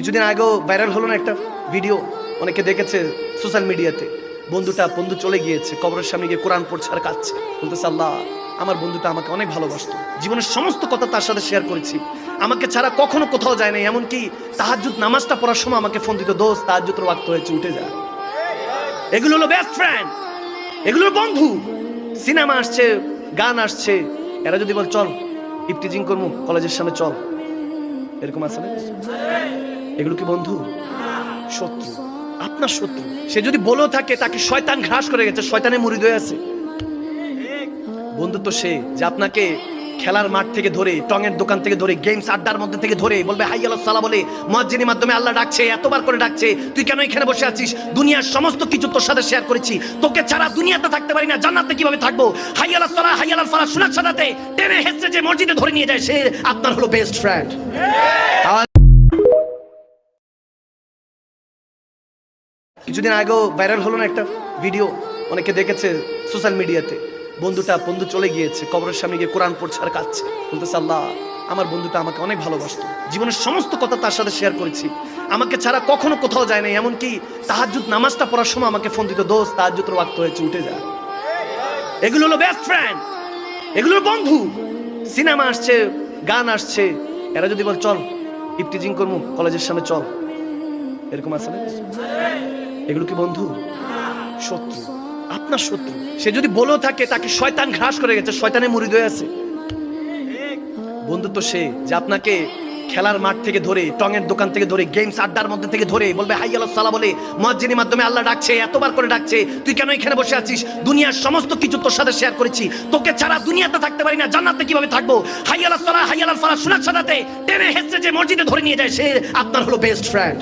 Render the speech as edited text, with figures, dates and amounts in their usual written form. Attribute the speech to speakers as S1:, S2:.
S1: কিছুদিন আগেও ভাইরাল হলো না একটা ভিডিও, অনেকে দেখেছে সোশ্যাল মিডিয়াতে। বন্ধু চলে গিয়েছে, কবরের সামনে গিয়ে কোরআন পড়ছে আর কাঁদছে, বলতেছে আল্লাহ আমার বন্ধুটা আমাকে অনেক ভালোবাসতো, জীবনের সমস্ত কথা তার সাথে শেয়ার করেছি, আমাকে ছাড়া কখনো কোথাও যায় না, এমনকি তাহাজ্জুদ নামাজটা পড়ার সময় আমাকে ফোন দিত, দোস্ত তাহাজ্জুদের ওয়াক্ত হয়েছে উঠে যা। এগুলো হলো বেস্ট ফ্রেন্ড, এগুলো বন্ধু। সিনেমা আসছে, গান আসছে, এরা যদি বল চল ইফতিজিং করবো কলেজের সামনে চল, এরকম আছে না? এগুলো কি বন্ধু? শত্রু, আপনার শত্রু। সে যদি বলেও থাকে তাকে শয়তান ঘ্রাস করে গেছে, শয়তানে মুরিদ হয়ে আছে। বন্ধু তো সে যে আপনাকে খেলার মাঠ থেকে ধরে, টঙের দোকান থেকে ধরে, গেমস আড্ডার মধ্যে থেকে ধরে বলবে হাই আল্লাহ সালা বলে, মুয়াজ্জিনের মাধ্যমে আল্লাহ ডাকছে, এতবার করে ডাকছে, তুই কেন এখানে বসে আছিস? দুনিয়ার সমস্ত কিছু তোর সাথে শেয়ার করেছি, তোকে ছাড়া দুনিয়াতে থাকতে পারি না, জান্নাতে কিভাবে থাকবো? হাই আল্লাহ সালা, হাই আল্লাহ ফালাহ শোনার সাথে টেনে হেসে যে মসজিদে ধরে নিয়ে যায়, সে আপনার হলো বেস্ট ফ্রেন্ড। কিছুদিন আগেও ভাইরাল হলো না একটা ভিডিও, অনেকে দেখেছে সোশ্যাল মিডিয়াতে। বন্ধু চলে গিয়েছে, কবরের সামনে গিয়ে কোরআন পড়ছে আর কাঁদছে, বলতেছে আল্লাহ আমার বন্ধুটা আমাকে অনেক ভালোবাসতো, জীবনের সমস্ত কথা তার সাথে শেয়ার করেছি, আমাকে ছাড়া কখনো কোথাও যায় না, এমনকি তাহাজ্জুদ নামাজটা পড়ার সময় আমাকে ফোন দিত, দোস্ত তাহাজ্জুদের ওয়াক্ত হয়েছে উঠে যা। এগুলো হলো বেস্ট ফ্রেন্ড, এগুলো বন্ধু। সিনেমা আসছে, গান আসছে, এরা যদি বল চল ইফতিজিং করবো কলেজের সামনে চল, এরকম আছে না? এগুলো কি বন্ধু? শত্রু, আপনার শত্রু। সে যদি বলেও থাকে তাকে শয়তান ঘ্রাস করে গেছে, শয়তানে মুরিদ হয়ে আছে। বন্ধু তো সে যে আপনাকে খেলার মাঠ থেকে ধরে, টঙের দোকান থেকে ধরে, গেমস আড্ডার মধ্যে থেকে ধরে বলবে হাই আল্লাহ সালা বলে, মুয়াজ্জিনের মাধ্যমে আল্লাহ ডাকছে, এতবার করে ডাকছে, তুই কেন এখানে বসে আছিস? দুনিয়ার সমস্ত কিছু তোর সাথে শেয়ার করেছি, তোকে ছাড়া দুনিয়াতে থাকতে পারি না, জান্নাতে কিভাবে থাকবো? হাই আল্লাহ সালা, হাই আল্লাহ ফালাহ শোনার সাথে টেনে হেসে যে মসজিদে ধরে নিয়ে যায়, সে আপনার হলো বেস্ট ফ্রেন্ড।